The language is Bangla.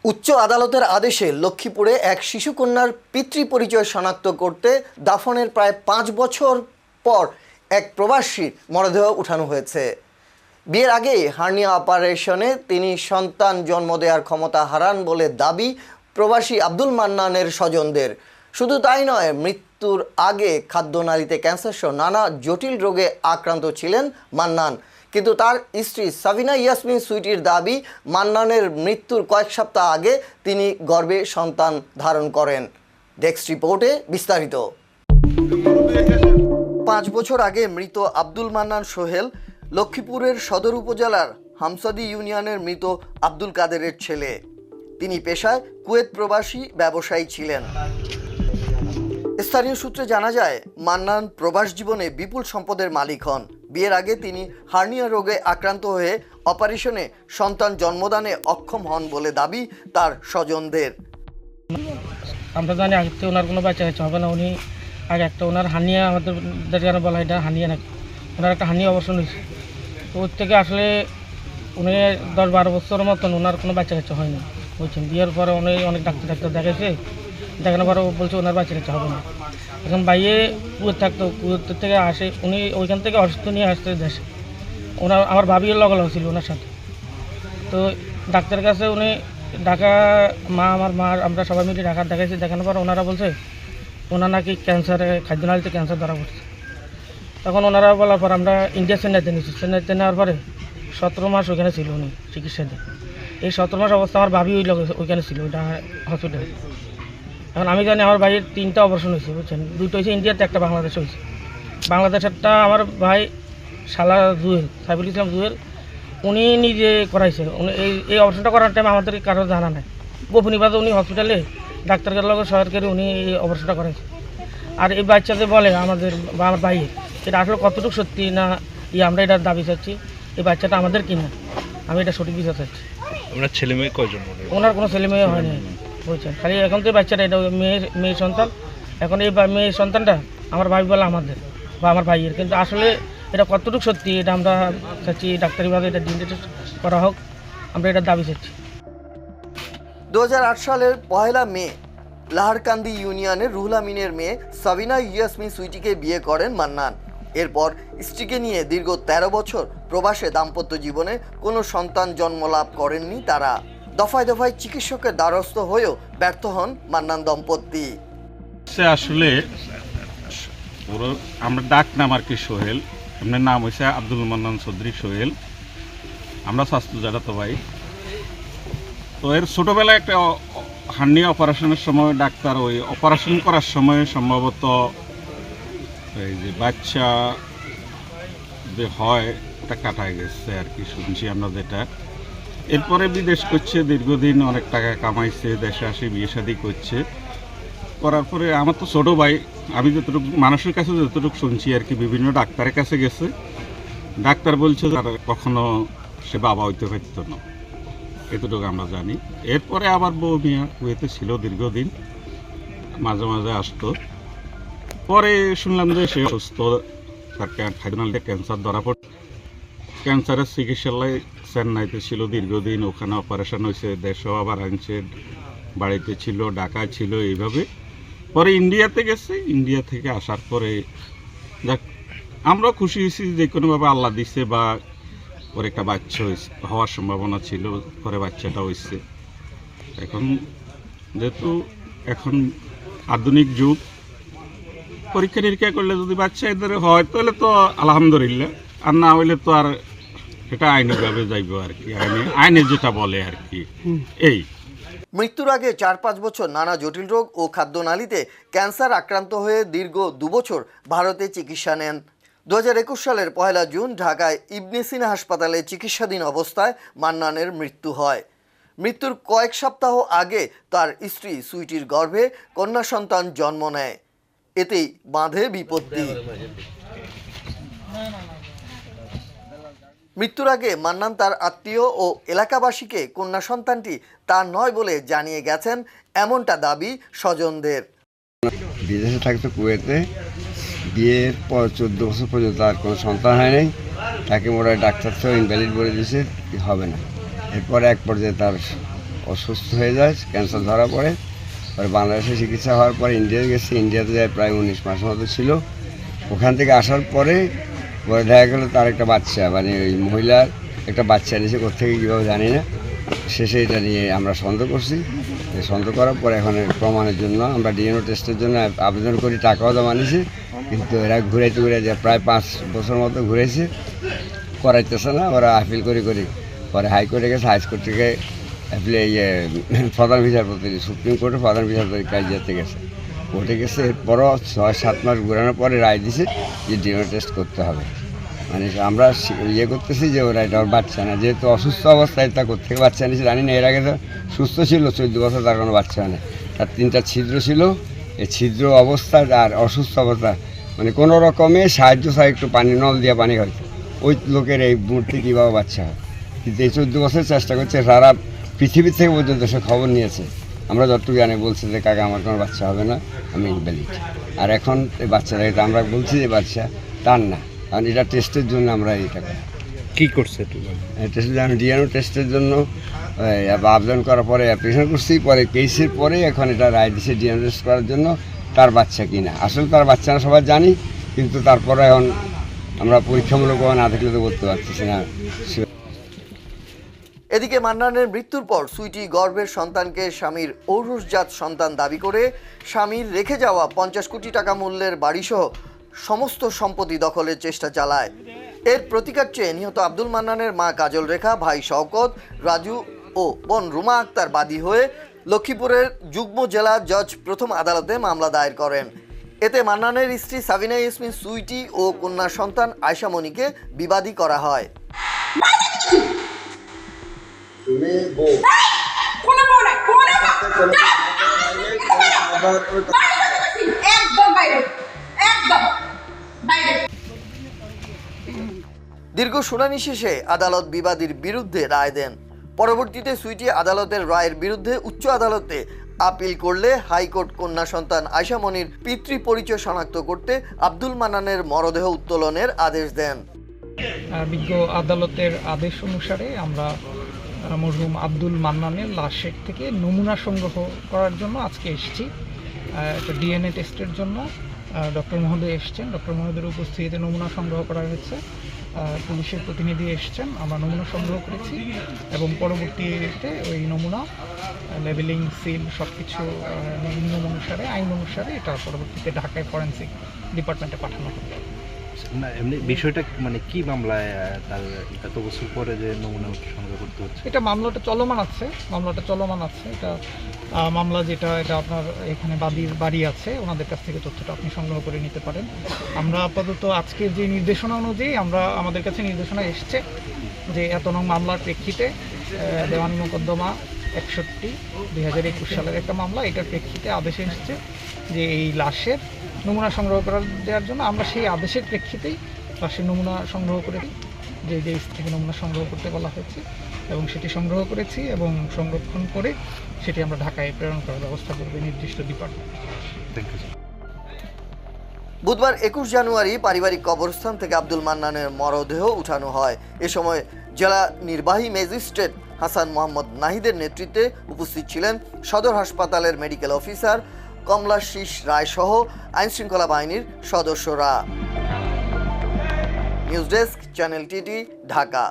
উচ্চ আদালতের আদেশে লক্ষ্মীপুরে এক শিশুকন্যার পিতৃপরিচয় শনাক্ত করতে দাফনের প্রায় 5 বছর পর এক প্রবাসীর মরদেহ উঠানো হয়েছে। বিয়ের আগেই হার্নিয়া অপারেশনে তিনি সন্তান জন্ম দেওয়ার ক্ষমতা হারান বলে দাবি প্রবাসী আব্দুল মান্নানের স্বজনদের। শুধু তাই নয়, মৃত্যুর আগে খাদ্যনালীতে ক্যান্সারসহ নানা জটিল রোগে আক্রান্ত ছিলেন মান্নান। কিন্তু তার স্ত্রী সাবিনা ইয়াসমিন সুইটির দাবি, মান্নানের মৃত্যুর কয়েক সপ্তাহ আগে তিনি গর্ভে সন্তান ধারণ করেন। ডেস্ক রিপোর্টে বিস্তারিত। 5 বছর আগে মৃত আব্দুল মান্নান সোহেল লক্ষ্মীপুরের সদর উপজেলার হামসাদি ইউনিয়নের মৃত আব্দুল কাদেরের ছেলে। তিনি পেশায় কুয়েত প্রবাসী ব্যবসায়ী ছিলেন। স্থানীয় সূত্রে জানা যায়, মান্নান প্রবাস জীবনে বিপুল সম্পদের মালিক হন। বিয়ের আগে তিনি হার্নিয়া রোগে আক্রান্ত হয়ে অপারেশনে সন্তান জন্মদানে অক্ষম হন বলে দাবি তার স্বজনদের। আমরা জানি আগে থেকে ওনার কোনো বাচ্চা কাচ্চা হবে না। উনি আগে একটা ওনার হার্নিয়া, আমাদের যেন বলা হয় এটা হার্নিয়া নাকি, ওনার একটা হার্নিয়া অপারেশন হয়েছে। তো ওর থেকে আসলে উনি 10-12 বছরের মতন ওনার কোনো বাচ্চা কাচ্চা হয়নি, বুঝছেন। বিয়ের পরে উনি অনেক ডাক্তার দেখাইছে, দেখানোর পরে বলছে ওনার বাচ্চা কাচ্চা হবে না। এখন বাইরে কুয়েত থাকতো, কুয়েত থেকে আসে উনি, ওইখান থেকে অসুস্থ নিয়ে আসতে দেশে। ওনার আমার ভাবিও লগল ছিল ওনার সাথে। তো ডাক্তারের কাছে উনি ঢাকা, আমার মা আমরা সবাই মিলে ঢাকা দেখাইছি। দেখানোর পর ওনারা বলছে ওনার নাকি ক্যান্সারে, খাদ্যনালীতে ক্যান্সার ধরা পড়ছে। তখন ওনারা বলার পর আমরা ইন্ডিয়া চেন্নাইতে নিয়েছি। চেন্নাইতে নেওয়ার পরে 17 মাস ওইখানে ছিল উনি চিকিৎসাতে। এই 17 মাস অবস্থা আমার ভাবি ওইখানে ছিল, ওইটা হসপিটালে। এখন আমি জানি আমার ভাইয়ের 3টা অপারেশন হয়েছে, বুঝছেন। 2টো হয়েছে ইন্ডিয়াতে, একটা বাংলাদেশে হয়েছে। বাংলাদেশেরটা আমার ভাই শালা জুয়েল, সাইফুল ইসলাম জুয়েল, উনি নিজে করাইছে। উনি এই অপারেশনটা করার টাইম আমাদের কারো জানা নাই। গোপনীয়ভাবে উনি হসপিটালে ডাক্তারের লগে সরকারি উনি এই অপারেশনটা করাইছে। আর এই বাচ্চাদের বলে আমাদের বা আমার ভাইয়ের, এটা আসলে কতটুকু সত্যি না আমরা এটার দাবি চাচ্ছি, এই বাচ্চাটা আমাদের কিনা, আমি এটা সঠিক বিচার চাচ্ছি। ওনার ছেলে মেয়ে কয়জন? ওনার কোনো ছেলে মেয়ে হয়নি, বুঝছেন। খালি এখন তো এই বাচ্চাটা, এটা মেয়ে সন্তান। এখন এই মেয়ে সন্তানটা আমার ভাই বলে আমাদের বা আমার ভাইয়ের, কিন্তু আসলে এটা কতটুকু সত্যি এটা আমরা চাচ্ছি ডাক্তারিভাবে এটা ডিটেক্ট করা হোক, আমরা এটার দাবি চাচ্ছি। 2008 সালের 1 মে লাহারকান্দি ইউনিয়নের রুহুল আমিনের মেয়ে সাবিনা ইয়াসমিন সুইটিকে বিয়ে করেন মান্নান। এরপর স্ত্রীকে নিয়ে দীর্ঘ 13 বছর প্রবাসে দাম্পত্য জীবনে কোনো সন্তান জন্ম লাভ করেননি তারা। দফায় দফায় চিকিৎসকের দ্বারস্থ হয়েও ব্যর্থ হন মান্নান দম্পতি। আসলে আমরা ডাক নাম আর কি সোহেল, আপনার নাম হয়েছে আব্দুল মান্নান চৌধুরী সোহেল। আমরা স্বাস্থ্য জানাতো ভাই। তো এর ছোটোবেলায় একটা হার্নিয়া অপারেশনের সময় ডাক্তার ওই অপারেশন করার সময় সম্ভবত এই যে বাচ্চা যে হয় এটা কাটায় গেছে আর কি, শুনছি আমরা যেটা। এরপরে বিদেশ করছে, দীর্ঘদিন অনেক টাকা কামাইছে, দেশে আসে বিয়ে শাদী করছে। করার পরে আমার তো ছোটো ভাই, আমি যতটুকু মানুষের কাছে যতটুকু শুনছি আর কি, বিভিন্ন ডাক্তারের কাছে গেছে, ডাক্তার বলছে তার কখনো সে বাবা হইতে পারত না, এতটুকু আমরা জানি। এরপরে আবার বউ মিয়া কুয়েতে ছিল দীর্ঘদিন, মাঝে মাঝে আসতো। পরে শুনলাম যে সে সুস্থ, তার খাদ্যনালীতে ক্যান্সার ধরা পড়ে। ক্যান্সারের চিকিৎসালয় চেন্নাইতে ছিল দীর্ঘদিন, ওখানে অপারেশন হয়েছে, দেশেও আবার আনছে, বাড়িতে ছিল, ঢাকায় ছিল, এইভাবে। পরে ইন্ডিয়াতে গেছে। ইন্ডিয়া থেকে আসার পরে যাক আমরাও খুশি হয়েছি যে কোনোভাবে আল্লাহ দিচ্ছে, বা পরে একটা বাচ্চা হওয়ার সম্ভাবনা ছিল, পরে বাচ্চাটা হয়েছে। এখন যেহেতু এখন আধুনিক যুগ, পরীক্ষা নিরীক্ষা করলে যদি বাচ্চা এদের হয় তাহলে তো আলহামদুলিল্লাহ, আর না হইলে তো আর এটা আইনিভাবে যাইব আর কি, আইনে যেটা বলে আর কি। এই মৃত্যুর আগে 4-5 বছর নানা জটিল রোগ ও খাদ্যনালীতে ক্যান্সার আক্রান্ত হয়ে দীর্ঘ 2 বছর ভারতে চিকিৎসা নেন। 2021 সালের 1 জুন ঢাকায় ইবনে সিনা হাসপাতালে চিকিৎসাধীন অবস্থায় মান্নানের মৃত্যু হয়। মৃত্যুর কয়েক সপ্তাহ আগে তার স্ত্রী সুইটির গর্ভে কন্যা সন্তান জন্ম নেয়। এতেই বাঁধে বিপত্তি। মৃত্যুর আগে মান্নান তার আত্মীয় ও এলাকাবাসীকে কন্যা সন্তানটি তার নয় বলে জানিয়ে গেছেন, এমনটা দাবি স্বজনদের। বিদেশে থাকতো কুয়েতে, বিয়ের পর 14 বছর পর্যন্ত আর কোনো সন্তান হয় নাই। তাকে মোটামুটি ডাক্তার তো ইনভ্যালিড বলে দিয়েছে, হবে না। এরপরে এক পর্যায়ে তার অসুস্থ হয়ে যায়, ক্যান্সার ধরা পড়ে। পরে বাংলাদেশে চিকিৎসা হওয়ার পরে ইন্ডিয়া গেছে, ইন্ডিয়াতে যায় প্রায় 19 মাস মতো ছিল। ওখান থেকে আসার পরে দেখা গেলো তার একটা বাচ্চা, মানে ওই মহিলার একটা বাচ্চা নিয়েছে, কোথেকে কীভাবে জানি না। শেষে এটা নিয়ে আমরা সন্দেহ করছি। সন্দেহ করার পরে এখন প্রমাণের জন্য আমরা ডিএনএ টেস্টের জন্য আবেদন করি, টাকাও জমা নিয়েছি, কিন্তু এরা ঘুরাইতে যে প্রায় 5 বছর মতো ঘুরেছে, করাইতেছে না। ওরা আপিল করি পরে হাইকোর্টে গেছে, হাইকোর্ট থেকে প্রধান বিচারপতি, সুপ্রিম কোর্টের প্রধান বিচারপতি কাজিয়াতে গেছে, কোর্টে গেছে। এরপরও 6-7 মাস ঘুরানোর পরে রায় দিছে যে ডিএনএ টেস্ট করতে হবে। মানে আমরা করতেছি যে ওরা এটা ওর বাচ্চা না, যেহেতু অসুস্থ অবস্থায় তা কোথেকে বাচ্চা নিয়েছে জানি না। এর আগে তো সুস্থ ছিল, 14 বছর, তার কোনো বাচ্চা নেই। তার 3টা ছিদ্র ছিল। এই ছিদ্র অবস্থা আর অসুস্থ অবস্থা, মানে কোনো রকমে সাহায্য ছাড়া একটু পানি, নল দিয়ে পানি খাইতো, ওই লোকের এই মুহূর্তে কীভাবে বাচ্চা হয়। কিন্তু এই 14 বছর চেষ্টা করছে, সারা পৃথিবীর থেকে পর্যন্ত সে খবর নিয়েছে। আমরা যতটুকু জানি বলছে যে কাকা আমার কোনো বাচ্চা হবে না, আমি ইনভ্যালিড। আর এখন এই বাচ্চাটাকে আমরা বলছি যে বাচ্চা তার না, কারণ এটা টেস্টের জন্য আমরা এটা করি। কী করছে টেস্টের আমি ডিএনএ টেস্টের জন্য আবেদন করার পরে অ্যাপ্লিকেশন করছি, পরে কেসের পরে এখন এটা রায় দিছে ডিএনএ টেস্ট করার জন্য তার বাচ্চা কিনা। আসলে তার বাচ্চা না সবাই জানি, কিন্তু তারপরে এখন আমরা পরীক্ষামূলকভাবে না দেখলে তো বলতে পারতেছি না। এদিকে মান্নানের মৃত্যুর পর সুইটি গর্ভের সন্তানকে স্বামীর ঔরসজাত সন্তান দাবি করে স্বামীর রেখে যাওয়া 50 কোটি টাকা মূল্যের বাড়িসহ সমস্ত সম্পত্তি দখলের চেষ্টা চালায়। এর প্রতিকার চেয়ে নিহত আব্দুল মান্নানের মা কাজল রেখা, ভাই শওকত, রাজু ও বোন রুমা আক্তার বাদী হয়ে লক্ষ্মীপুরের যুগ্ম জেলা জজ প্রথম আদালতে মামলা দায়ের করেন। এতে মান্নানের স্ত্রী সাবিনা ইয়াসমিন সুইটি ও কন্যা সন্তান আয়শা মনিকে বিবাদী করা হয়। দীর্ঘ শুনানি শেষে আদালত বিবাদীর বিরুদ্ধে রায় দেন। পরবর্তীতে সুইটি আদালতের রায়ের বিরুদ্ধে উচ্চ আদালতে আপিল করলে হাইকোর্ট কন্যা সন্তান আয়শা মনির পিতৃ পরিচয় শনাক্ত করতে আব্দুল মান্নানের মরদেহ উত্তোলনের আদেশ দেন। বিজ্ঞ আদালতের আদেশ অনুসারে আমরা মরহুম আব্দুল মান্নানের লাশের থেকে নমুনা সংগ্রহ করার জন্য আজকে এসেছি। একটা ডিএনএ টেস্টের জন্য ডক্টর মহোদয় এসছেন। ডক্টর মহোদয়ের উপস্থিতিতে নমুনা সংগ্রহ করা হয়েছে। পুলিশের প্রতিনিধি এসছেন, আমরা নমুনা সংগ্রহ করেছি এবং পরবর্তীতে ওই নমুনা লেবেলিং, সিল সব কিছু নিয়ম অনুসারে, আইন অনুসারে এটা পরবর্তীতে ঢাকায় ফরেন্সিক ডিপার্টমেন্টে পাঠানো হবে। না, এমনি বিষয়টা মানে কি মামলায় তার এত বছর পরে যে নমুনা সংগ্রহ করতে হচ্ছে? এটা মামলাটা চলমান আছে। এটা মামলা যেটা, এটা আপনার এখানে বাড়ি আছে, ওনাদের কাছ থেকে তথ্যটা আপনি সংগ্রহ করে নিতে পারেন। আমরা আপাতত আজকে যে নির্দেশনা অনুযায়ী আমাদের কাছে নির্দেশনা এসছে যে এত নং মামলার প্রেক্ষিতে দেওয়ানি মোকদ্দমা 61/2021 সালের একটা মামলা, এটার প্রেক্ষিতে আদেশ এসছে যে এই লাশের নমুনা সংগ্রহ দেওয়ার জন্য। আমরা সেই আদেশের প্রেক্ষিতেই লাশের নমুনা সংগ্রহ করে যে থেকে নমুনা সংগ্রহ করতে বলা হয়েছে এবং সেটি সংগ্রহ করেছি এবং সংরক্ষণ করে সেটি আমরা ঢাকায় প্রেরণ করার ব্যবস্থা করবে নির্দিষ্ট ডিপার্টমেন্ট। বুধবার 21 জানুয়ারি পারিবারিক কবরস্থান থেকে আব্দুল মান্নানের মরদেহ উঠানো হয়। এ সময় জেলা নির্বাহী ম্যাজিস্ট্রেট হাসান মোহাম্মদ নাহিদের নেতৃত্বে উপস্থিত ছিলেন সদর হাসপাতালের মেডিকেল অফিসার কমলাশিস রায় সহ আইনশৃঙ্খলা বাহিনীর সদস্যরা। নিউজ ডেস্ক, চ্যানেল টিডি, ঢাকা।